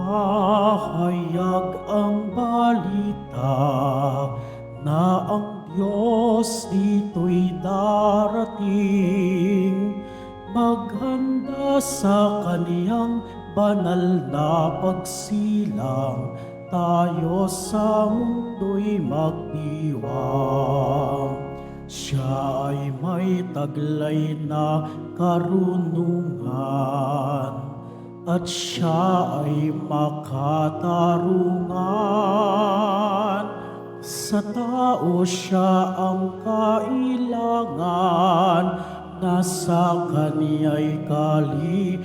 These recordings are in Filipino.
Ipahayag ang balita na ang Diyos dito'y darating. Maghanda sa Kaniyang banal na pagsilang, tayo sa mundo'y magdiwang. Siya ay may taglay na karunungan, at siya ay makatarungan. Sa tao siya ang kailangan, nasa kaniya'y kaliwanagan.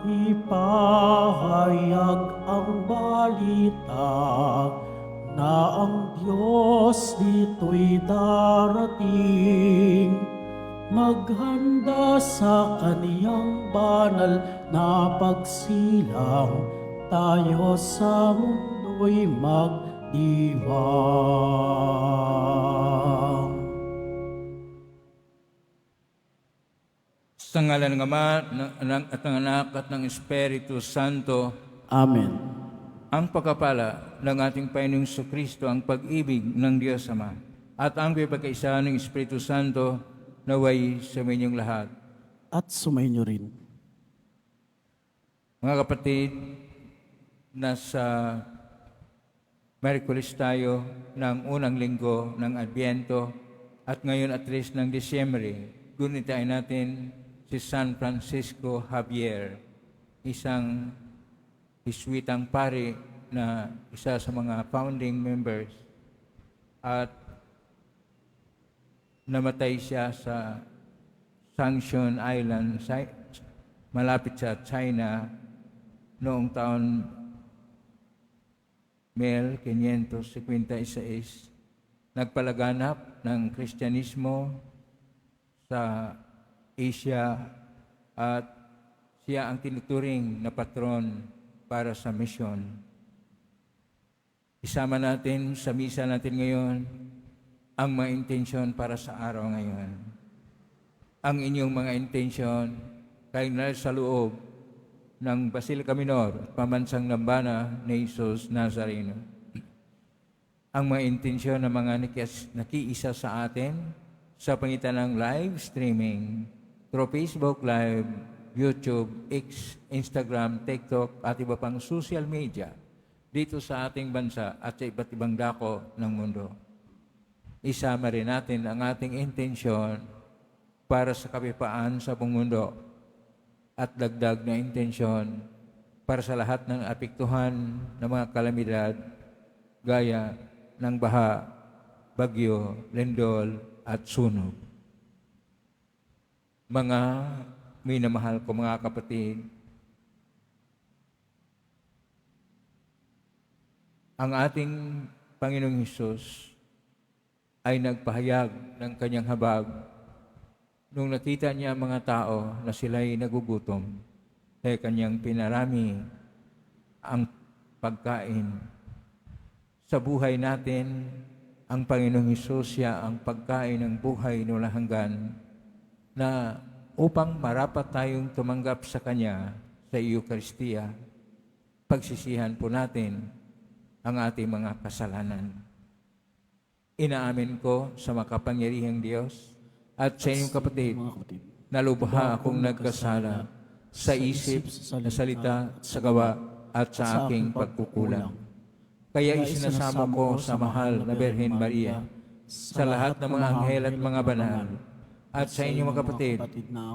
Ipahayag ang balita na ang Diyos dito'y darating. Maghanda sa kaniyang banal na pagsilang, tayo sa mundo'y magdiwang. Sa ngalan ng Ama, at ng Anak, at ng Espiritu Santo. Amen. Ang pagkapala ng ating Panginoong Kristo, ang pag-ibig ng Diyos Ama, at ang pagkakaisa ng Espiritu Santo, naway sa inyong lahat. At sumainyo rin. Mga kapatid, nasa Miyerkules tayo ng unang linggo ng Adbyento, at ngayon at least ng Disyembre, gunitain natin si San Francisco Javier, isang Hiswitang pari na isa sa mga founding members, at namatay siya sa Sanction Island, malapit sa China, noong taon 1556. Nagpalaganap ng Kristyanismo sa Asia, at siya ang tinuturing na patron para sa misyon. Isama natin sa misa natin ngayon ang mga intensyon para sa araw ngayon. Ang inyong mga intensyon kayo na sa loob ng Basilica Minor at Pambansang Dambana ni Jesus Nazareno. Ang mga intensyon ng mga nakiisa sa atin sa pangitan ng live streaming through Facebook Live, YouTube, X, Instagram, TikTok at iba pang social media dito sa ating bansa at sa iba't ibang dako ng mundo. Isama rin natin ang ating intensyon para sa kapayapaan sa buong mundo at dagdag na intensyon para sa lahat ng apektuhan ng mga kalamidad gaya ng baha, bagyo, lindol at sunog. Mga minamahal ko mga kapatid, ang ating Panginoong Hesus ay nagpahayag ng kanyang habag nung nakita niya ang mga tao na sila'y nagugutom, kaya kanyang pinarami ang pagkain. Sa buhay natin, ang Panginoong Hesus siya ang pagkain ng buhay na walang hanggan, na upang marapat tayong tumanggap sa Kanya sa Eucharistia, pagsisihan po natin ang ating mga kasalanan. Inaamin ko sa makapangyarihang Diyos at sa inyong kapatid, na lubha akong nagkasala sa isip, sa salita, sa gawa, at sa aking pagkukulang. Kaya isinasama ko sa mahal na Birhen Maria, sa lahat ng mga anghel at mga banal, at sa inyong mga kapatid,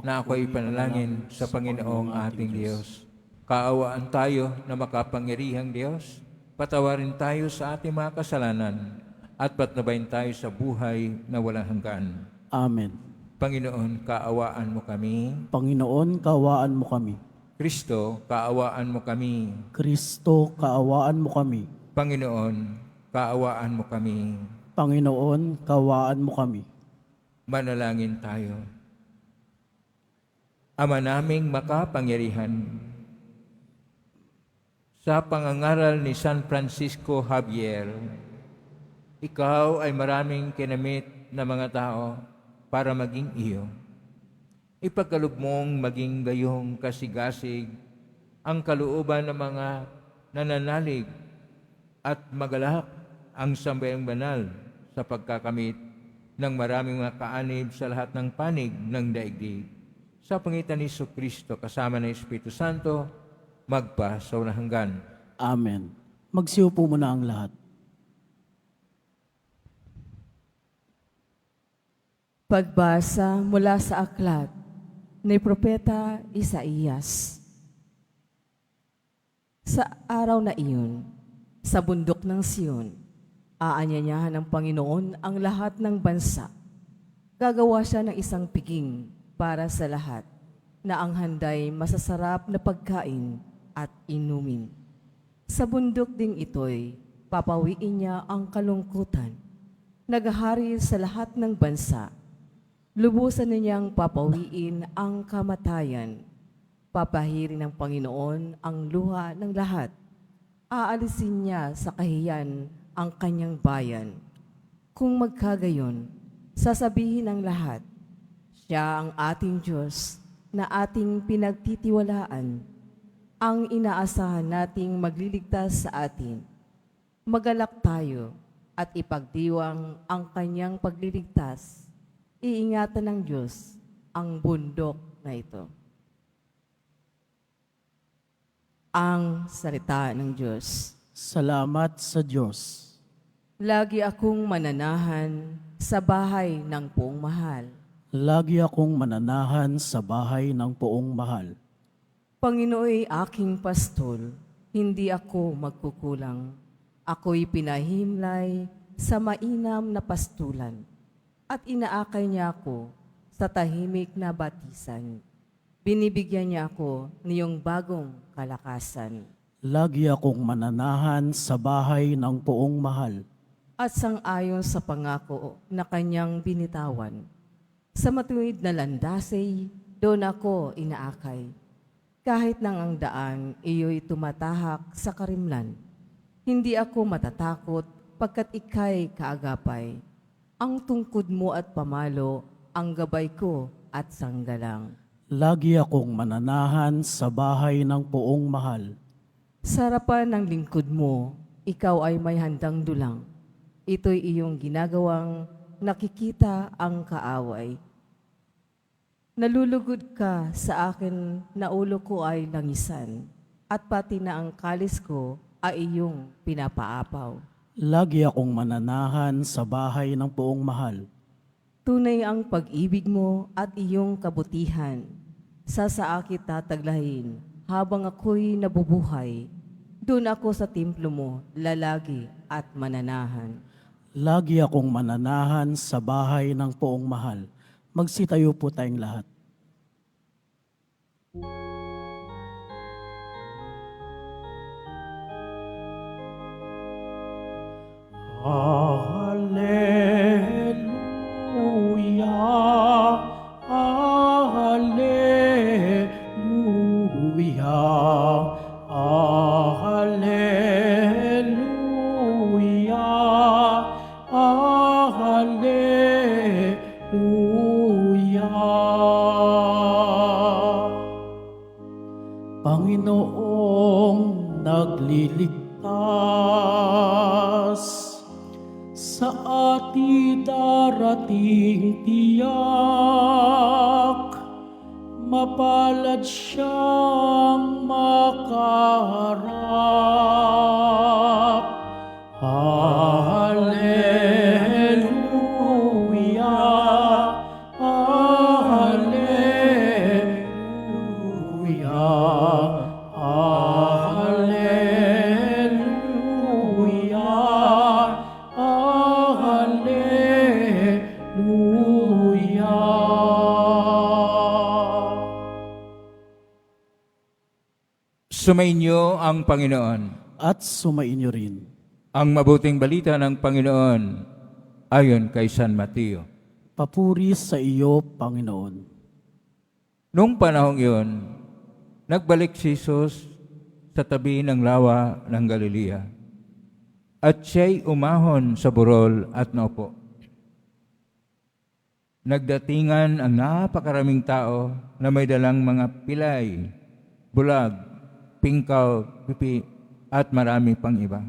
na ako ipanalangin sa Panginoong ating Diyos. Kaawaan tayo na makapangyarihang Diyos, patawarin tayo sa ating mga kasalanan, at patnubayan tayo sa buhay na walang hanggan. Amen. Panginoon, kaawaan mo kami. Panginoon, kaawaan mo kami. Kristo, kaawaan mo kami. Kristo, kaawaan mo kami. Panginoon, kaawaan mo kami. Panginoon, kaawaan mo kami. Manalangin tayo. Ama naming makapangyarihan, sa pangangaral ni San Francisco Javier, ikaw ay maraming kinamit na mga tao para maging iyo. ipagkaloob mong maging gayong kasigasig ang kalooban ng mga nananalig at magalak ang sambayang banal sa pagkakamit ng maraming mga kaanib sa lahat ng panig ng daigdig. Sa pangitan ni Jesucristo kasama ng Espiritu Santo, magpa sa walang hanggan. Amen. Magsiupo muna ang lahat. Pagbasa mula sa aklat ni Propeta Isaías. Sa araw na iyon, sa bundok ng Siyon, aanyanyahan ng Panginoon ang lahat ng bansa. Gagawa siya ng isang piging para sa lahat, na ang handay masasarap na pagkain at inumin. Sa bundok ding ito'y papawiin niya ang kalungkutan. Naghahari sa lahat ng bansa. Lubusan niyang papawiin ang kamatayan. Papahirin ng Panginoon ang luha ng lahat. Aalisin niya sa kahiyan ang kanyang bayan. Kung magkagayon, sasabihin ng lahat, siya ang ating Diyos na ating pinagtitiwalaan, ang inaasahan nating magliligtas sa atin. Magalak tayo at ipagdiwang ang kanyang pagliligtas. Iingatan ng Diyos ang bundok na ito. Ang salita ng Diyos. Salamat sa Diyos. Lagi akong mananahan sa bahay ng Poong Mahal. Lagi akong mananahan sa bahay ng Poong Mahal. Panginooy aking pastol, hindi ako magkukulang. Ako'y pinahimlay sa mainam na pastulan, at inaakay niya ako sa tahimik na batisan. Binibigyan niya ako niyong bagong kalakasan. Lagi akong mananahan sa bahay ng Poong Mahal. At sang-ayon sa pangako na kanyang binitawan, sa matuwid na landasay, doon ako inaakay. Kahit nang ang daan, iyo'y tumatahak sa karimlan. Hindi ako matatakot pagkat ika'y kaagapay. Ang tungkod mo at pamalo, ang gabay ko at sanggalang. Lagi akong mananahan sa bahay ng Poong Mahal. Sa harapan ng lingkod mo, ikaw ay may handang dulang. Ito'y iyong ginagawang nakikita ang kaaway. Nalulugod ka sa akin na ulo ko ay langisan, at pati na ang kalis ko ay iyong pinapaapaw. Lagi akong mananahan sa bahay ng Poong Mahal. Tunay ang pag-ibig mo at iyong kabutihan. Sa akit tataglahin habang ako'y nabubuhay. Doon ako sa templo mo, lalagi at mananahan. Lagi akong mananahan sa bahay ng Poong Mahal. Magsitayo po tayong lahat. Hallelujah, Hallelujah, Hallelujah, Hallelujah. Panginoong nagliligtas, sa ati darating tiyak, mapalad siyang makaharap. Hallelujah, Hallelujah, Hallelujah, Hallelujah. Sumainyo ang Panginoon. At sumainyo rin. Ang mabuting balita ng Panginoon ayon kay San Mateo. Papuri sa iyo, Panginoon. Noong panahong iyon, nagbalik si Jesus sa tabi ng lawa ng Galilea, at siya'y umahon sa burol at naupo. nagdatingan ang napakaraming tao na may dalang mga pilay, bulag, pingkaw, pipi, at marami pang iba.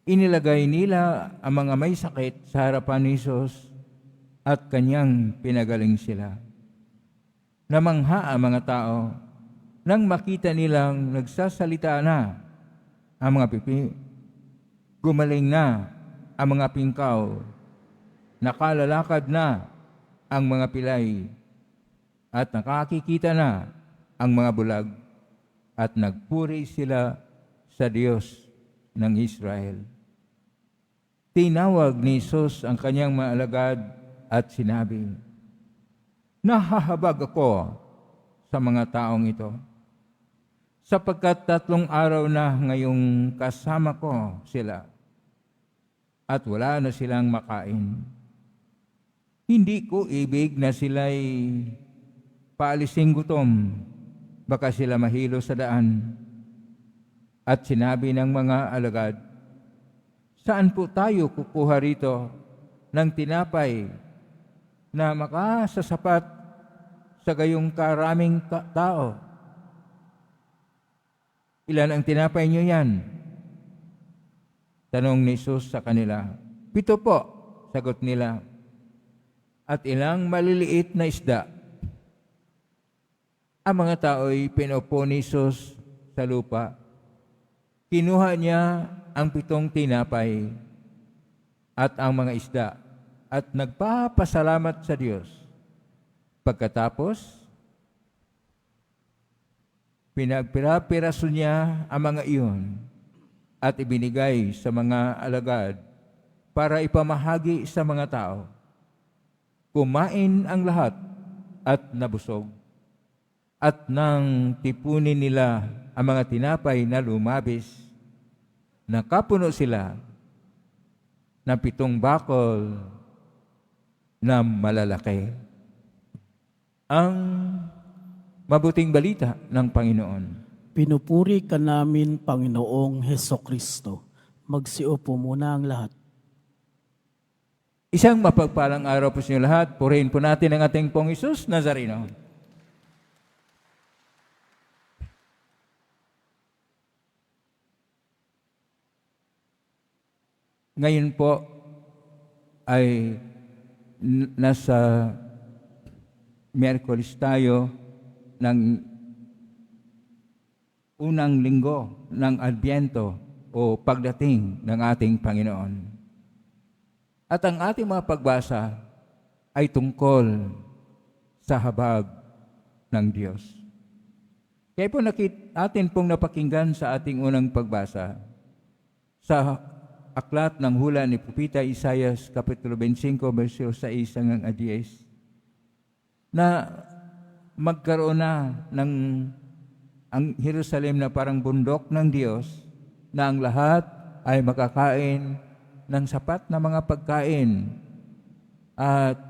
Inilagay nila ang mga may sakit sa harapan ni Jesus at kanyang pinagaling sila. Namangha ang mga tao nang makita nilang nagsasalita na ang mga pipi, gumaling na ang mga pingkaw, nakalalakad na ang mga pilay, at nakakikita na ang mga bulag, at nagpuri sila sa Diyos ng Israel. Tinawag ni Jesus ang kanyang mga alagad at sinabi, "Nahahabag ako sa mga taong ito, sapagkat 3 araw na ngayong kasama ko sila, at wala na silang makain. Hindi ko ibig na sila'y paalising gutom, baka sila mahilo sa daan." At sinabi ng mga alagad, "Saan po tayo kukuha rito ng tinapay na makasasapat sa gayong karaming tao? Ilan ang tinapay niyo yan?" Tanong ni Jesus sa kanila. "7 po," sagot nila. "At ilang maliliit na isda?" Ang mga tao'y pinupo ni Jesus sa lupa. Kinuha niya ang 7 tinapay at ang mga isda at nagpapasalamat sa Diyos. Pagkatapos, pinagpira-piraso niya ang mga iyon at ibinigay sa mga alagad para ipamahagi sa mga tao. Kumain ang lahat at nabusog. At nang tipunin nila ang mga tinapay na lumabis, nakapuno sila ng 7 bakol na malalaki. Ang mabuting balita ng Panginoon. Pinupuri ka namin, Panginoong Hesukristo. Magsiupo muna ang lahat. Isang mapagpalang araw po sa inyo lahat. Purihin po natin ang ating Pong Hesus Nazareno. Ngayon po ay nasa Miyerkules tayo ng unang linggo ng Adbyento o pagdating ng ating Panginoon. At ang ating mga pagbasa ay tungkol sa habag ng Diyos. Kaya po atin pong napakinggan sa ating unang pagbasa sa aklat ng hula ni Propeta Isaias, Kapitulo 25, versikulo 6 hanggang 10, na magkaroon na ng ang Jerusalem na parang bundok ng Diyos, na ang lahat ay makakain ng sapat na mga pagkain at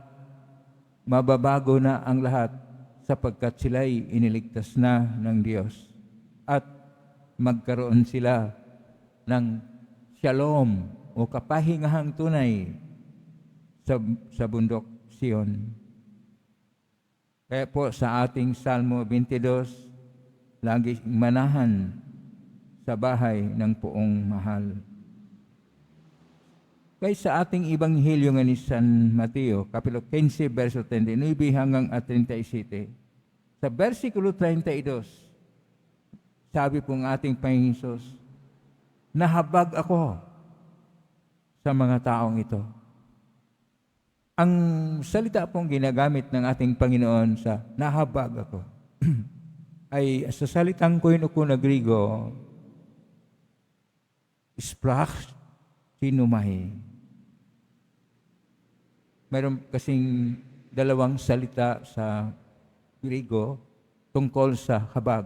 mababago na ang lahat sapagkat sila'y iniligtas na ng Diyos at magkaroon sila ng shalom o kapahingahang tunay sa bundok Sion. Kaya po sa ating Salmo 22, lagi manahan sa bahay ng poong mahal. Kaya sa ating Ibanghilyo nga ni San Mateo, Kapitulo 15, verso 39 hanggang 37, sa versikulo 32, sabi pong ating Panginoon Hesus, "Nahabag ako sa mga taong ito." Ang salita pong ginagamit ng ating Panginoon sa "nahabag ako" ay sa salitang koine na Griego, sprach sinumai. Mayroon kasing 2 salita sa Griego tungkol sa habag.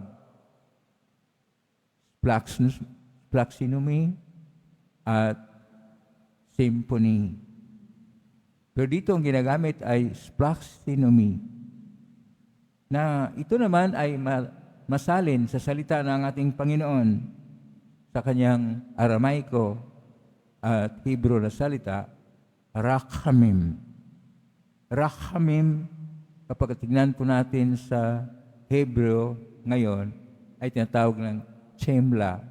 Splaxinumi at symphony. Pero dito ang ginagamit ay splaxinumi, na ito naman ay masalin sa salita ng ating Panginoon sa kanyang Aramaiko at Hebrew na salita, rakhamim. Rachamim, kapag tignan po natin sa Hebreo ngayon, ay tinatawag ng chemla,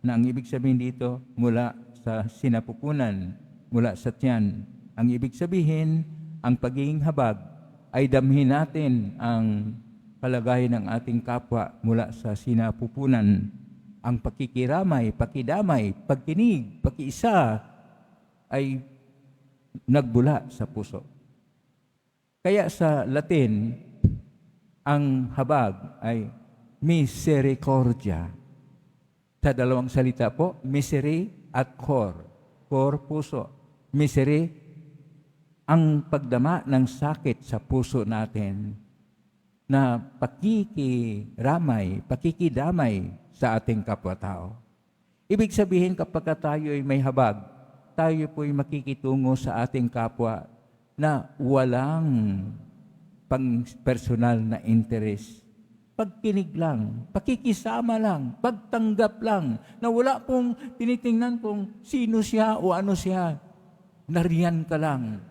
na ang ibig sabihin dito, mula sa sinapupunan, mula sa tiyan. Ang ibig sabihin, ang pagiging habag ay damhin natin ang kalagayan ng ating kapwa mula sa sinapupunan. Ang pakikiramay, pakidamay, pagkinig, pakiisa ay nagbula sa puso. Kaya sa Latin, ang habag ay misericordia. Sa dalawang salita po, misery at cor. Cor, puso. Misery, ang pagdama ng sakit sa puso natin na pakikiramay, pakikidamay sa ating kapwa-tao. Ibig sabihin, kapag tayo ay may habag, tayo po'y makikitungo sa ating kapwa na walang pang-personal na interes. Pagkinig lang, pakikisama lang, pagtanggap lang, na wala pong tinitingnan kung sino siya o ano siya. Nariyan ka lang.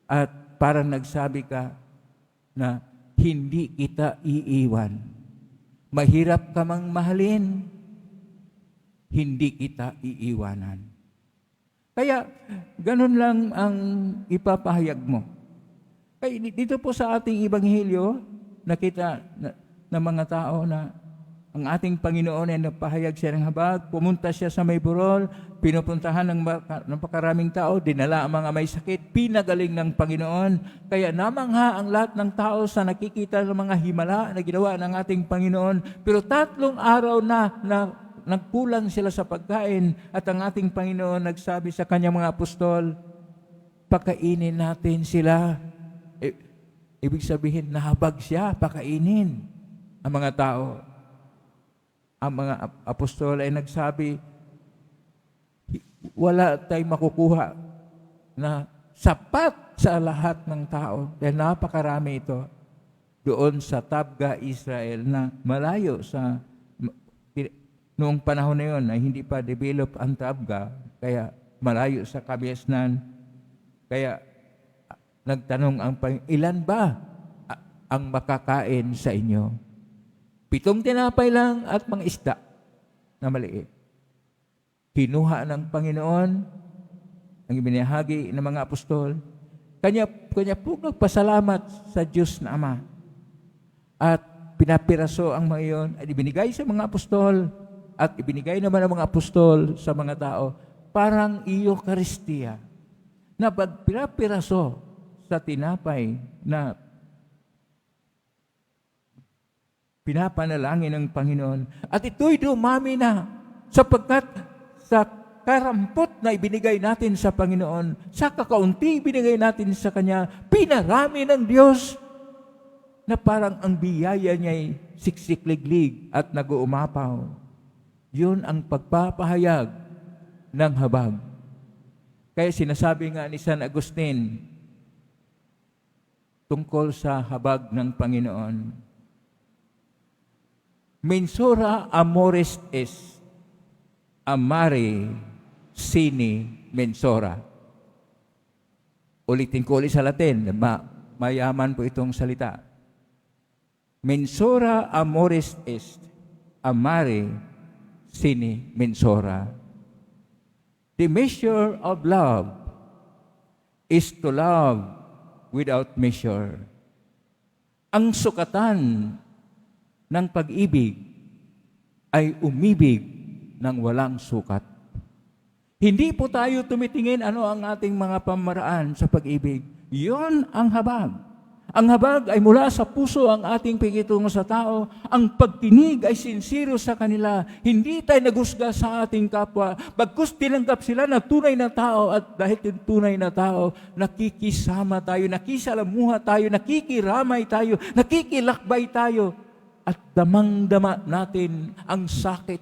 At parang nagsabi ka na hindi kita iiwan. Mahirap ka mang mahalin, hindi kita iiwanan. Kaya, ganun lang ang ipapahayag mo. Kaya dito po sa ating Ebanghelyo, nakita na mga tao na ang ating Panginoon ay nagpahayag siya ng habag, pumunta siya sa may burol, pinupuntahan ng napakaraming tao, dinala ang mga may sakit, pinagaling ng Panginoon. Kaya namangha ang lahat ng tao sa nakikita ng mga himala na ginawa ng ating Panginoon. Pero 3 araw na nagkulang sila sa pagkain at ang ating Panginoon nagsabi sa kanyang mga apostol, pakainin natin sila. Ibig sabihin, nahabag siya, pakainin ang mga tao. Ang mga apostol ay nagsabi, wala tayong makukuha na sapat sa lahat ng tao. Dahil napakarami ito doon sa Tabga, Israel, na malayo sa noong panahon na yun, ay hindi pa develop ang Tabga, kaya malayo sa Kabiasnan. Kaya nagtanong ang Panginoon, ilan ba ang makakain sa inyo? 7 tinapay lang at mga isda na maliit. Kinuha ng Panginoon ang ibinahagi ng mga apostol. Kanya po nagpasalamat sa Diyos na Ama. At pinapiraso ang mga iyon at ibinigay sa mga apostol at ibinigay naman ng mga apostol sa mga tao. Parang Eucharistia na pagpirapiraso sa tinapay na pinapanalangin ng Panginoon. At ito'y dumami na sapagkat sa karampot na ibinigay natin sa Panginoon, sa kakaunti ibinigay natin sa Kanya, pinarami ng Diyos na parang ang biyaya niya'y siksikliglig at nag-uumapaw. Yun ang pagpapahayag ng habag. Kaya sinasabi nga ni San Agustin tungkol sa habag ng Panginoon, mensura amoris est, amare sine mensura. Ulitin ko ulit sa Latin, mayaman po itong salita. Mensura amoris est, amare sine mensura. The measure of love is to love without measure. Ang sukatan ng pag-ibig ay umibig ng walang sukat. Hindi po tayo tumitingin ano ang ating mga pamaraan sa pag-ibig. Yon ang habag. Ang habag ay mula sa puso ang ating pikitungo sa tao. Ang pagtinig ay sincero sa kanila. Hindi tayo nagusga sa ating kapwa. Bagkus tinanggap sila na tunay na tao at dahil tunay na tao, nakikisama tayo, nakisalamuha tayo, nakikiramay tayo, nakikilakbay tayo. At damang-dama natin ang sakit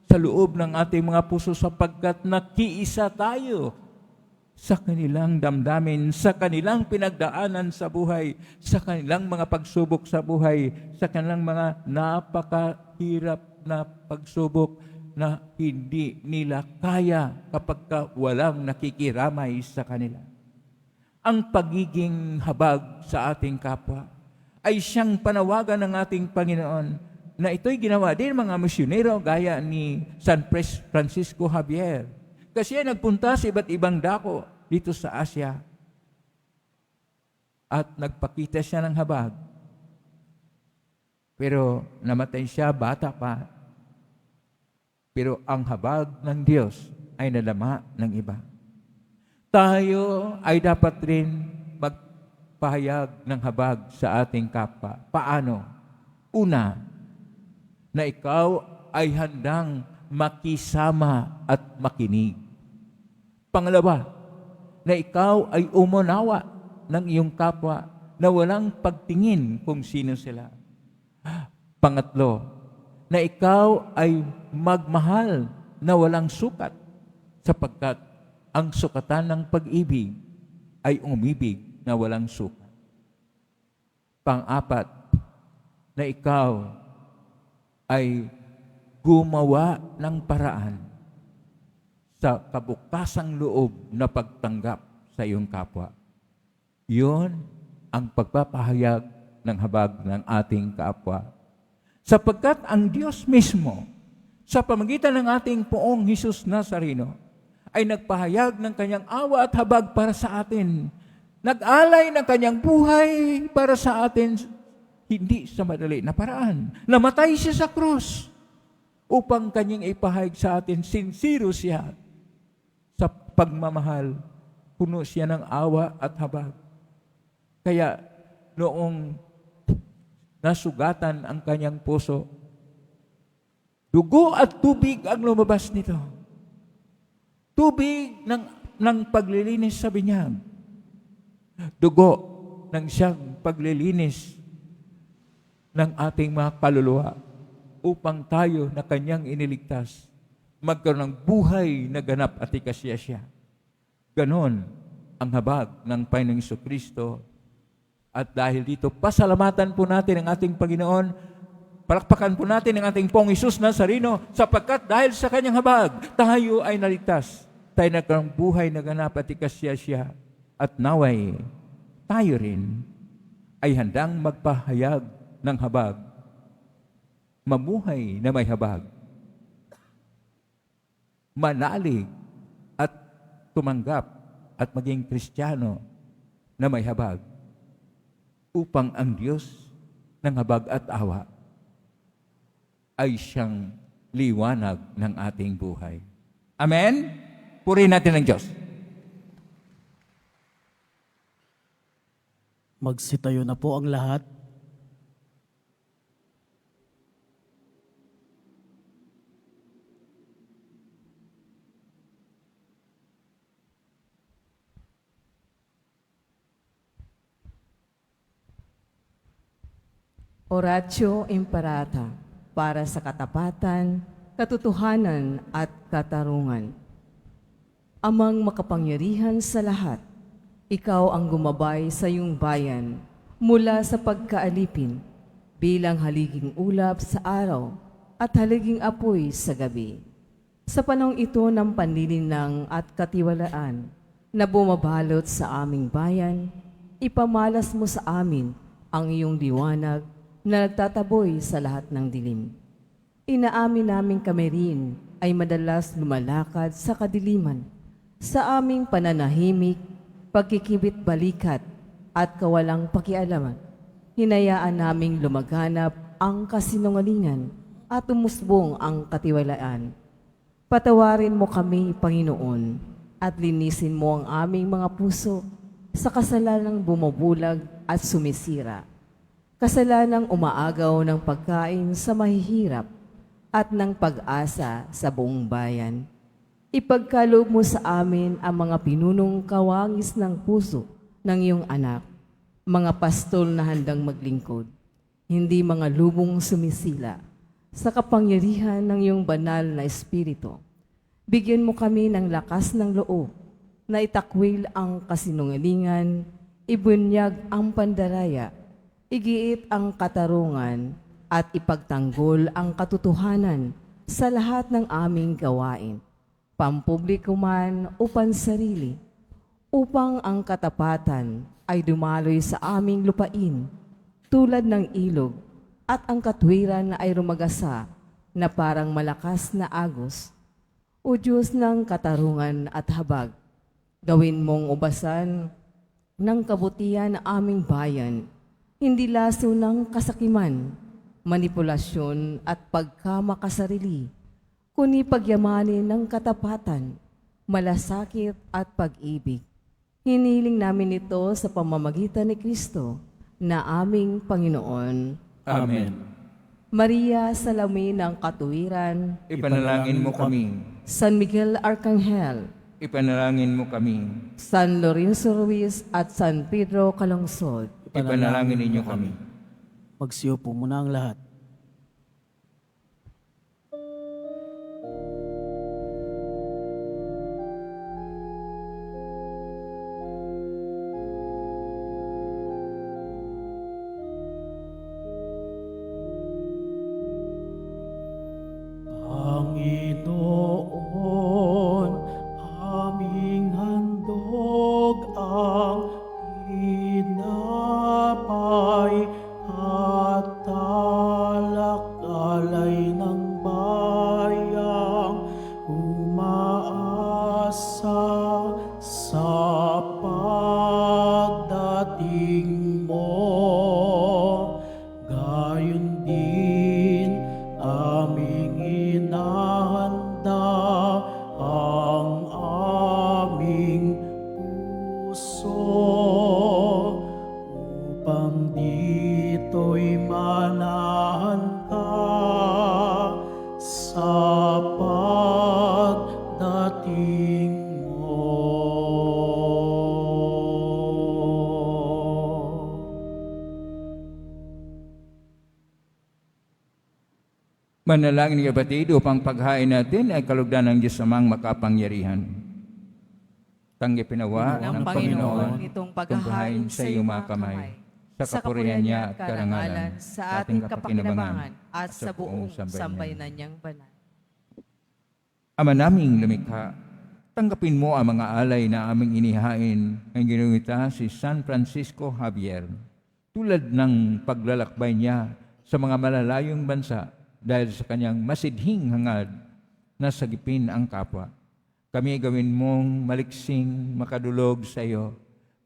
sa loob ng ating mga puso sapagkat nakiisa tayo sa kanilang damdamin, sa kanilang pinagdaanan sa buhay, sa kanilang mga pagsubok sa buhay, sa kanilang mga napakahirap na pagsubok na hindi nila kaya kapag walang nakikiramay sa kanila. ang pagiging habag sa ating kapwa ay siyang panawagan ng ating Panginoon na ito'y ginawa din mga misyonero gaya ni San Francisco Javier. Kasi siya nagpunta sa iba't ibang dako dito sa Asia at nagpakita siya ng habag. Pero namatay siya, bata pa. Pero ang habag ng Diyos ay nadama ng iba. Tayo ay dapat rin magpahayag ng habag sa ating kapwa. Paano? Una, na ikaw ay handang makisama at makinig. Pangalawa, na ikaw ay umunawa ng iyong kapwa na walang pagtingin kung sino sila. Pangatlo, na ikaw ay magmahal na walang sukat sapagkat ang sukatan ng pag-ibig ay umibig na walang sukat. Pang-apat, na ikaw ay gumawa ng paraan sa kabukasang loob na pagtanggap sa iyong kapwa. Yun ang pagpapahayag ng habag ng ating kapwa. Sapagkat ang Diyos mismo, sa pamagitan ng ating Poong Hesus Nazareno, ay nagpahayag ng kanyang awa at habag para sa atin. Nag-alay ng kanyang buhay para sa atin, hindi sa madali na paraan. Namatay siya sa krus upang kanyang ipahayag sa atin, sincero siya sa pagmamahal. Puno siya ng awa at habag. Kaya noong nasugatan ang kanyang puso, dugo at tubig ang lumabas nito. Tubig ng paglilinis sa binyag. Dugo ng siyang paglilinis ng ating mga kaluluwa upang tayo na kanyang iniligtas magkaroon ng buhay na ganap at ikasya siya. Ganon ang habag ng Panginoong Jesucristo. At dahil dito, pasalamatan po natin ang ating Panginoon. Palakpakan po natin ang ating Pong Hesus Nazareno sapagkat dahil sa kanyang habag, tayo ay naligtas. Tayo nagkaroon buhay na ganap at ikasya siya. At naway, tayo rin ay handang magpahayag ng habag. Mamuhay na may habag. Manalig at tumanggap at maging Kristiyano na may habag upang ang Diyos ng habag at awa ay siyang liwanag ng ating buhay. Amen? Purihin natin ang Diyos. Magsitayo na po ang lahat. Oratio Imperata, para sa katapatan, katotohanan at katarungan. Amang makapangyarihan sa lahat, ikaw ang gumabay sa iyong bayan mula sa pagkaalipin bilang haliging ulap sa araw at haliging apoy sa gabi. Sa panahong ito ng panlilinlang at katiwalaan na bumabalot sa aming bayan, ipamalas mo sa amin ang iyong liwanag na nagtataboy sa lahat ng dilim. Inaamin namin kami rin ay madalas lumalakad sa kadiliman, sa aming pananahimik, pagkikibit-balikat at kawalang pakialaman. Hinayaan naming lumaganap ang kasinungalingan at umusbong ang katiwalaan. Patawarin mo kami, Panginoon, at linisin mo ang aming mga puso sa kasalanang bumubulag at sumisira. Kasalanang umaagaw ng pagkain sa mahihirap at ng pag-asa sa buong bayan. Ipagkaloob mo sa amin ang mga pinunong kawangis ng puso ng iyong anak, mga pastol na handang maglingkod, hindi mga lubong sumisila, sa kapangyarihan ng iyong banal na espiritu. Bigyan mo kami ng lakas ng loob na itakwil ang kasinungalingan, ibunyag ang pandaraya, igiit ang katarungan at ipagtanggol ang katotohanan sa lahat ng aming gawain, pampubliko man o pansarili, upang ang katapatan ay dumaloy sa aming lupain tulad ng ilog at ang katwiran ay rumagasa na parang malakas na agos. O Diyos ng katarungan at habag, gawin mong ubasan ng kabutihan ang aming bayan, hindi laso ng kasakiman, manipulasyon at pagkamakasarili, kundi pagyamanin ng katapatan, malasakit at pag-ibig. Hiniling namin ito sa pamamagitan ni Kristo na aming Panginoon. Amen. Maria, salamin ng katuwiran, Ipanalangin mo kami. San Miguel Arcangel, Ipanalangin mo kami. San Lorenzo Ruiz at San Pedro Calungsod, Ipanalangin ninyo kami. Magsiupo muna ang lahat. Panginoon, aming handog ang tinapay at talak-alay ng bayang umaasa sa pagdating mo. Gayon din aming inahanda ang aming puso upang dito'y manahan ka sa pagdating mo. Manalangin kapatid upang paghain natin ay kalugdan ng Diyos amang makapangyarihan. Tanggapin nawa ng Panginoon itong paghahain sa iyong mga kamay, sa kapurihan niya at karangalan, sa ating kapakinabangan at sa buong sambayanan niyang banal. Ama naming lumikha, tanggapin mo ang mga alay na aming inihain ng ginugita si San Francisco Javier, tulad ng paglalakbay niya sa mga malalayong bansa dahil sa kanyang masidhing hangad na sagipin ang kapwa. Kami gawin mong maliksing makadulog sa iyo,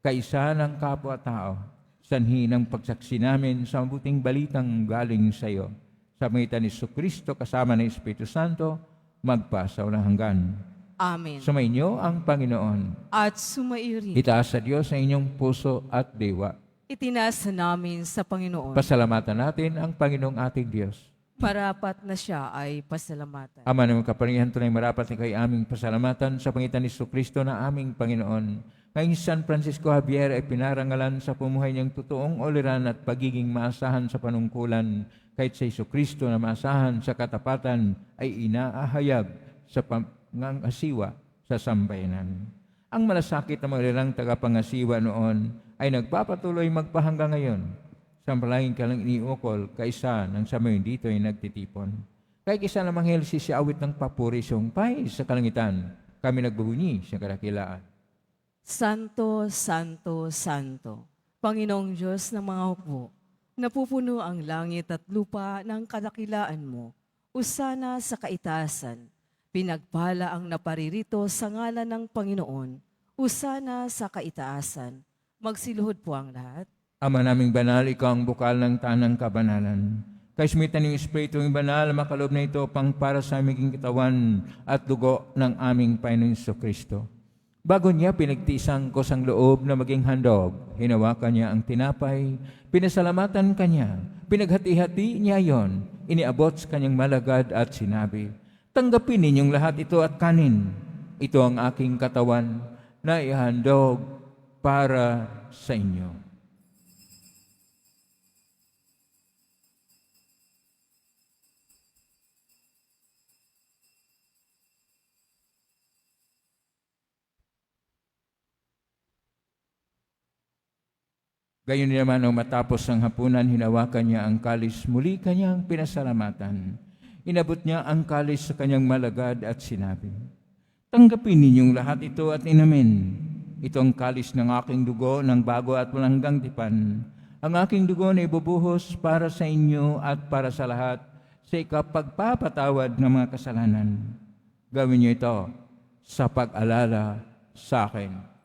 kaisa ng kapwa-tao, sanhi ng pagsaksi namin sa mabuting balitang galing sa iyo. Sa pangitan ni Jesucristo kasama ng Espiritu Santo, magpa sa walang hanggan. Amen. Sumainyo ang Panginoon. At sumaiyo rin, Itaas sa Diyos sa inyong puso at diwa. itinasa namin sa Panginoon. Pasalamatan natin ang Panginoong ating Diyos. Marapat na siya ay pasalamatan. Ama ng kapangyarihan, tunay marapat na kay aming pasalamatan sa pangitan ni Jesucristo na aming Panginoon. Ngayong San Francisco Javier ay pinarangalan sa pumuhay niyang totoong oliran at pagiging maasahan sa panungkulan, kahit sa Jesucristo na maasahan sa katapatan ay inaahayag sa pangangasiwa sa sambayanan. Ang malasakit na mga tagapangasiwa noon ay nagpapatuloy magpahanggang ngayon. Sampalangin ka lang iniukol, kaisa ng samayon dito ay nagtitipon. Kaya kisa na manghel si awit ng papuri sumpay sa kalangitan, kami nagbubunyi sa kadakilaan. Santo, Santo, Santo, Panginoong Diyos ng mga hukbo, napupuno ang langit at lupa ng kadakilaan mo, usana sa kaitaasan, pinagpala ang naparirito sa ngalan ng Panginoon, usana sa kaitaasan, magsiluhod po ang lahat. Ama naming banal, ikaw ang bukal ng tanang kabanalan. Kaismitan ng Espiritu ng banal, makalob na ito pang para sa aming katawan at dugo ng aming Panginoong Jesucristo. Bago niya pinagtiisang ko sang loob na maging handog, hinawakan niya ang tinapay, pinasalamatan kanya, pinaghati-hati niya yon, iniabot sa kanyang malagad at sinabi, tanggapin ninyong lahat ito at kanin. Ito ang aking katawan na ihandog para sa inyo. Gayon naman nung matapos ang hapunan, hinawakan niya ang kalis, muli kanyang pinasalamatan. Inabot niya ang kalis sa kanyang malagad at sinabi, tanggapin ninyong lahat ito at inamin. Itong kalis ng aking dugo ng bago at walang hanggang tipan. Ang aking dugo na ibubuhos para sa inyo at para sa lahat sa ikapagpapatawad ng mga kasalanan. Gawin niyo ito sa pag-alala sa akin.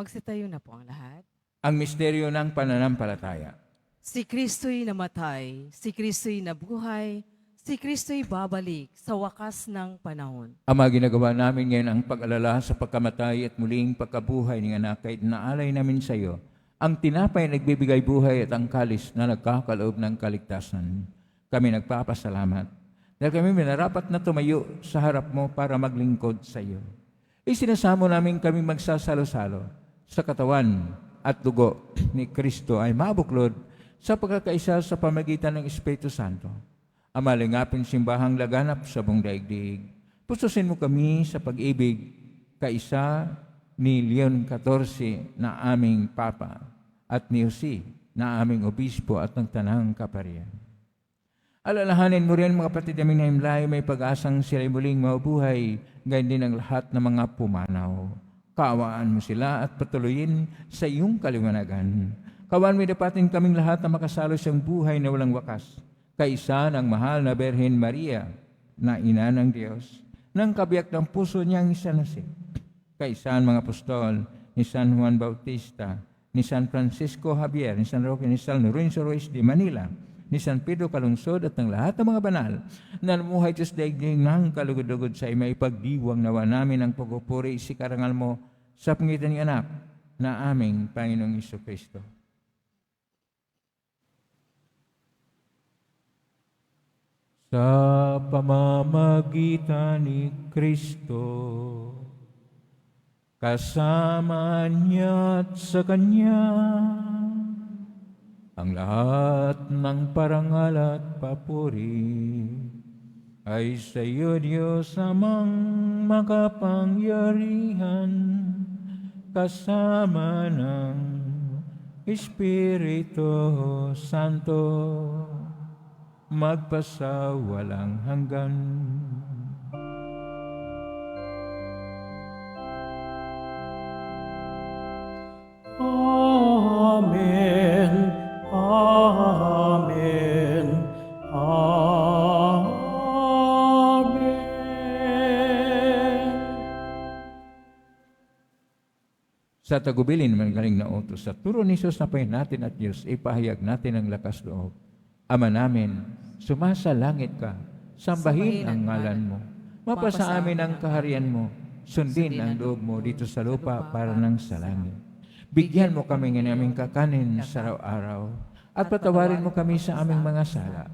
Magsitayo na po ang lahat. Ang misteryo ng pananampalataya. Si Kristo'y namatay, si Kristo'y nabuhay, si Kristo'y babalik sa wakas ng panahon. Ama, ginagawa namin ngayon ang pag-alala sa pagkamatay at muling pagkabuhay ng anak kahit naalay namin sa iyo ang tinapay na nagbibigay buhay at ang kalis na nagkakaloob ng kaligtasan. Kami nagpapasalamat dahil kami minarapat na tumayo sa harap mo para maglingkod sa iyo. Isinasamo namin kami magsasalo-salo sa katawan at dugo ni Kristo ay mabuklod sa pagkakaisa sa pamagitan ng Espiritu Santo. Ama, lingapin simbahang laganap sa buong daigdig. Pustusin mo kami sa pag-ibig kaisa ni Leon XIV na aming Papa at ni Jose na aming Obispo at ng Tanang Kaparian. Alalahanin mo rin mga kapatid naming naimlay, may pag-asang sila'y muling mabuhay, gayon din ang lahat ng mga pumanaw. Kaawaan mo sila at patuloyin sa iyong kaliwanagan. Kawan mo dapatin kaming lahat na makasalo sa buhay na walang wakas, kaisa ng mahal na Berhen Maria, na ina ng Diyos, ng kabiyak ng puso niyang San Jose, kaisa ang mga apostol ni San Juan Bautista, ni San Francisco Javier, ni San Roque ni San Lorenzo Ruiz de Manila, ni San Pedro Calungsod at ng lahat ng mga banal na namuhay sa daigdig ng kalugod-lugod sa may pagdiwang nawa namin ang pagpupuri si karangal mo sa pangitan ng anak na aming Panginoong Jesucristo. Sa pamamagitan ni Kristo, kasama niya at sa Kanya, ang lahat ng parangal at papuri ay sa iyo, Diyos amang makapangyarihan, kasama ng Espiritu Santo, magpasawalang hanggan. Amen. Amen. Amen. Sa tagubilin ng galing na utos, sa turo ni Jesus na pahin natin at Diyos, ipahayag natin ang lakas loob. Ama namin, sumasalangit ka, sambahin ang ngalan mo. Mapasa amin ang kaharian mo, sundin ang loob mo dito sa lupa para nang sa langit. Bigyan mo kami ng aming kakanin sa araw-araw, at patawarin mo kami sa aming mga sala,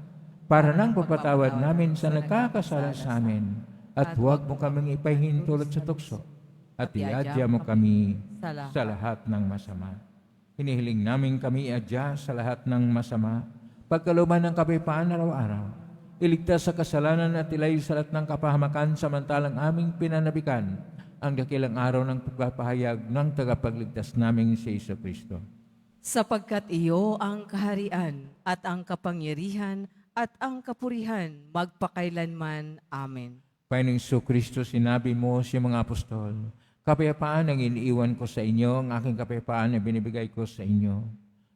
para nang papatawad namin sa nagkakasala sa amin, at huwag mo kaming ipahintulot sa tukso, at iadya mo kami sa lahat ng masama. Hinihiling namin kami iadya sa lahat ng masama, pagkalooban ng kapayapaan araw-araw, iligtas sa kasalanan at ilayo sa lahat ng kapahamakan samantalang aming pinanabikan ang dakilang araw ng pagpapahayag ng tagapagligtas naming si Jesucristo. Sapagkat iyo ang kaharian at ang kapangyarihan at ang kapurihan magpakailanman. Amen. Panginoong Jesucristo, sinabi mo sa mga apostol, kapayapaan ang iniiwan ko sa inyo, ang aking kapayapaan na binibigay ko sa inyo.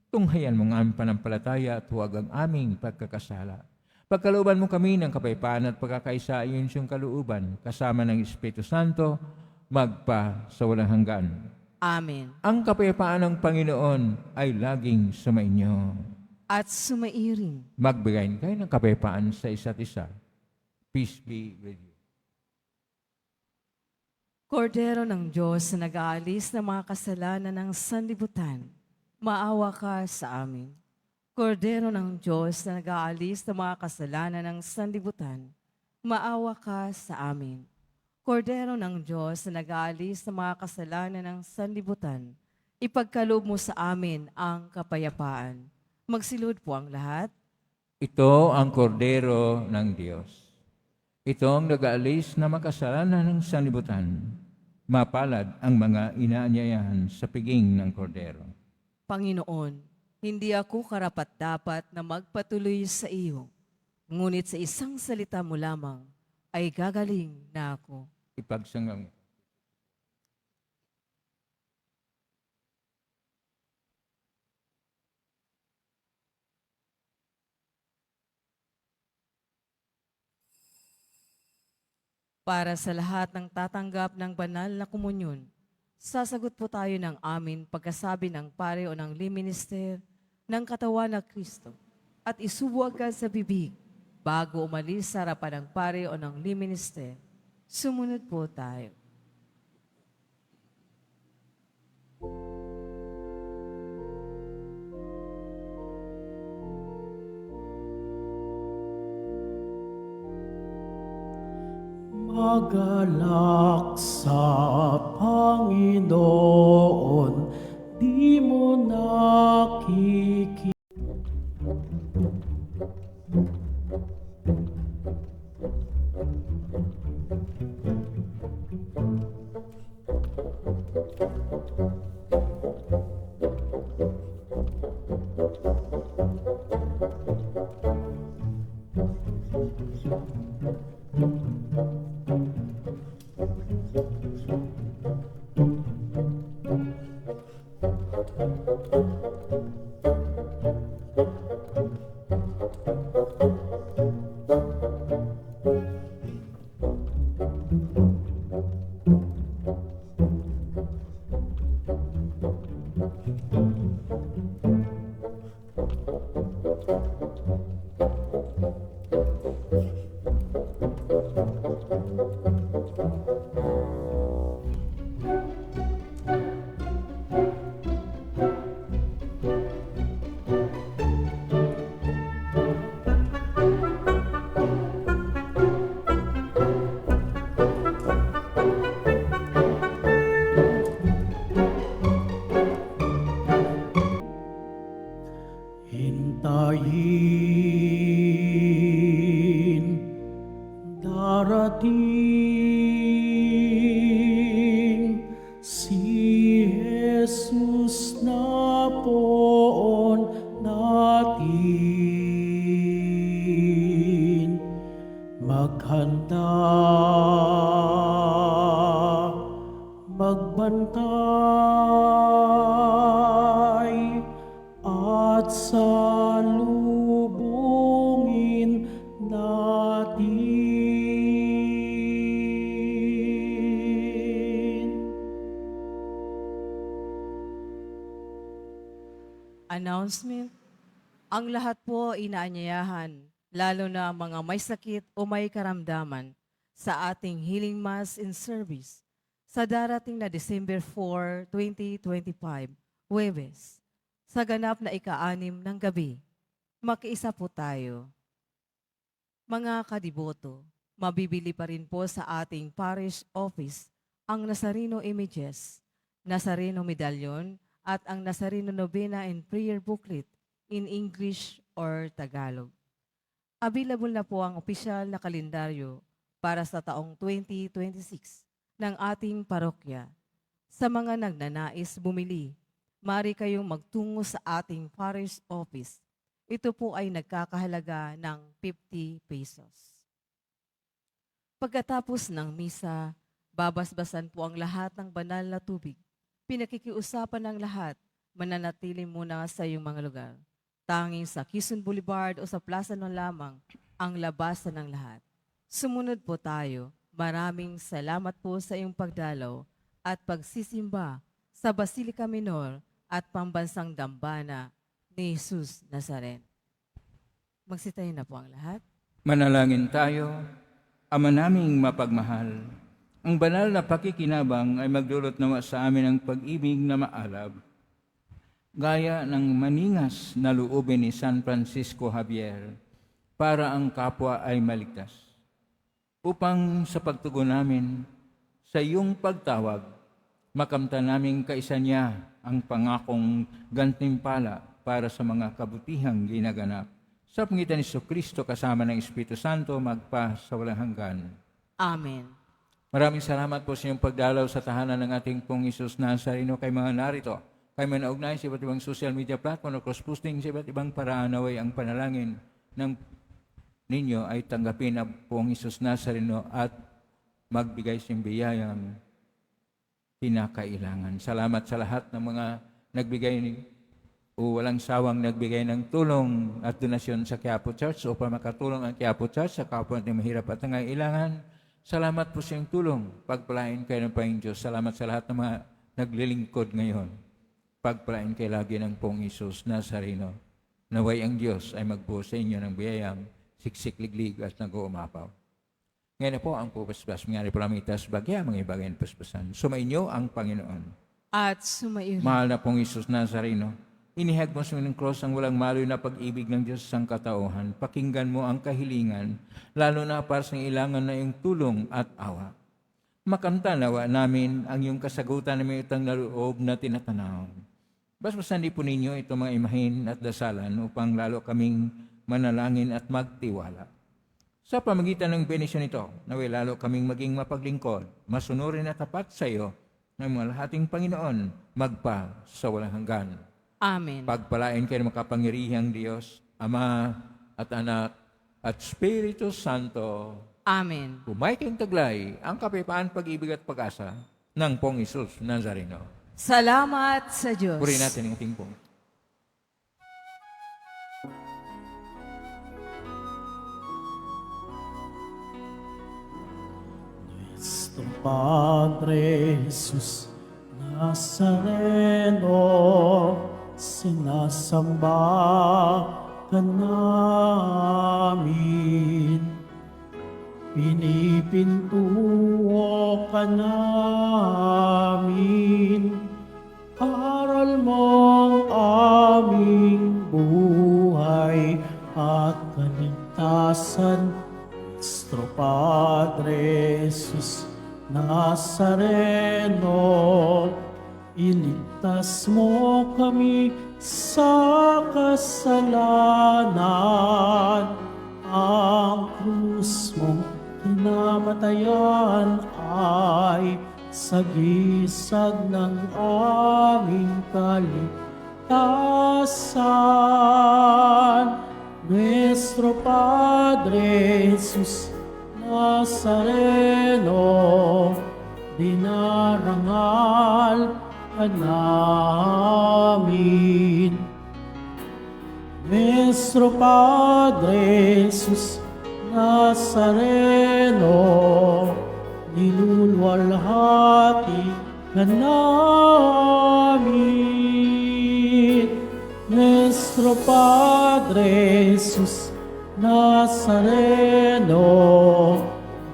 Tunghayan mo ang aming panampalataya at huwag ang aming pagkakasala. Pagkalooban mo kami ng kapayapaan at pagkakaisa ayon siyang kalooban, kasama ng Espiritu Santo, magpa sa walang hanggan. Amen. Ang kapayapaan ng Panginoon ay laging sumainyo. At sumairin. Magbigay kayo ng kapayapaan sa isa't isa. Peace be with you. Kordero ng Diyos na nag-aalis ng mga kasalanan ng sanlibutan, maawa ka sa amin. Kordero ng Diyos na nag-aalis ng mga kasalanan ng sanlibutan, maawa ka sa amin. Kordero ng Diyos na nag-aalis ng mga kasalanan ng sanlibutan, ipagkaloob mo sa amin ang kapayapaan. Magsilod po ang lahat. Ito ang kordero ng Diyos. Ito ang nag-aalis na makasalanan ng sanlibutan. Mapalad ang mga inaanyayahan sa piging ng kordero. Panginoon, hindi ako karapat-dapat na magpatuloy sa iyo, ngunit sa isang salita mo lamang ay gagaling na ako. Ipagsangam. Para sa lahat ng tatanggap ng banal na komunyon, sasagot po tayo ng amin pagkasabi ng pare o ng liminister ng katawan na Kristo at isubo agad sa bibig bago umalis sa harapan ng pare o ng liminister. Sumunod po tayo. Magalak sa Panginoon, di mo nakikita. Hintayin, darating si Jesus na poon natin. Maghanda, magbantay, at salubungin natin. Announcement. Ang lahat po inaanyayahan, lalo na mga may sakit o may karamdaman, sa ating Healing Mass in Service sa darating na December 4, 2025, Huwebes, sa ganap na ika-6 ng gabi. Makiisa po tayo. Mga kadiboto, mabibili pa rin po sa ating parish office ang Nazareno images, Nazareno medallion, at ang Nazareno Novena and Prayer Booklet in English or Tagalog. Available na po ang opisyal na kalendaryo para sa taong 2026 ng ating parokya. Sa mga nagnanais bumili, maaari kayong magtungo sa ating parish office. Ito po ay nagkakahalaga ng 50 pesos. Pagkatapos ng misa, babasbasan po ang lahat ng banal na tubig. Pinakikiusapan ng lahat, mananatili muna sa iyong mga lugar. Tanging sa Quezon Boulevard o sa Plaza nun lamang ang labasan ng lahat. Sumunod po tayo. Maraming salamat po sa iyong pagdalaw at pagsisimba sa Basilica Minor at Pambansang Dambana ni Jesus Nazaren. Magsitayo na po ang lahat. Manalangin tayo. Ama naming mapagmahal, ang banal na pakikinabang ay magdulot nawa sa amin ng pag-ibig na maalab. Gaya ng maningas na loobin ni San Francisco Javier para ang kapwa ay maligtas. Upang sa pagtugon namin sa iyong pagtawag, makamtan namin kaisa niya ang pangakong gantimpala para sa mga kabutihang ginaganap. Sa pangitan ni Jesucristo kasama ng Espiritu Santo, magpa sa walang hanggan. Amen. Maraming salamat po sa inyong pagdalaw sa tahanan ng ating pong Isus Nazareno kay mga narito. Kayo man naugnay sa iba't ibang social media platform o cross-posting sa iba't ibang paraan, naway ang panalangin ng ninyo ay tanggapin ang Poong Hesus Nazareno at magbigay siyang biyayang kinakailangan. Salamat sa lahat ng mga nagbigay o walang sawang nagbigay ng tulong at donasyon sa Quiapo Church upang makatulong ang Quiapo Church sa kapwa na mahirap at nangailangan. Salamat po sa iyong tulong. Pagpalain kayo ng Panginoon Diyos. Salamat sa lahat ng mga naglilingkod ngayon. Pagpalain kayo lagi ng Poong Hesus Nazareno. Naway ang Diyos ay magbuo sa inyo ng biyayang siksik-liglig at nag-uumapaw. Ngayon na po ang pupaspas, mga Replamitas, bagya mga ibagayin paspasan. Sumainyo ang Panginoon. At sumaiyo. Mahal na Pong Hesus Nazareno, inihag mo sa ng cross ang walang maloy na pag-ibig ng Diyos sa katauhan. Pakinggan mo ang kahilingan, lalo na para sa ilangan na iyong tulong at awa. Makanta nawa namin ang iyong kasagutan na may utang na loob na tinatanaw. Basbasan di po ninyo itong mga imahin at dasalan upang lalo kaming manalangin at magtiwala. Sa pamagitan ng benisyon ito, naway lalo kaming maging mapaglingkod, masunurin at tapat sa iyo ng mga lahating Panginoon, magpa sa walang hanggan. Amen. Pagpalain kayo ng makapangyarihang Diyos, Ama at Anak at Espiritu Santo. Amen. Kumay kayong taglay ang kapayapaan, pag-ibig at pag-asa ng Poong Hesus Nazareno. Salamat sa Diyos. Purihin natin ang ating Poong. Nuestro Padre Jesus Nazareno, sinasamba ka namin. Pinipintuho ka namin, aral mong aming buhay at kaligtasan. Nuestro Padre Jesus Nazareno, iligtas mo kami sa kasalanan. Ang krus mong kinamatayan ay sagisag ng aming kaligtasan. Nuestro Padre Jesus Nazareno, dinarangal ka namin. Nuestro Padre Jesus Nazareno, niluluwalhati ka namin. Nuestro Padre Jesus Nazareno,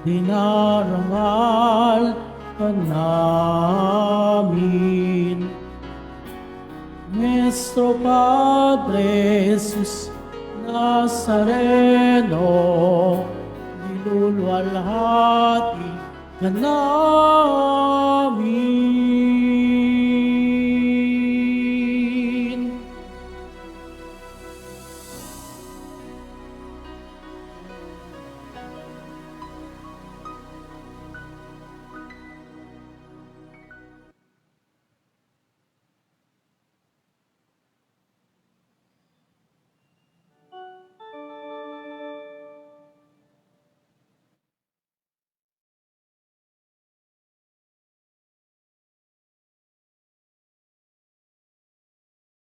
dinarangal ka namin. Nuestro Padre Jesus Nazareno, niluluwalhati ka namin.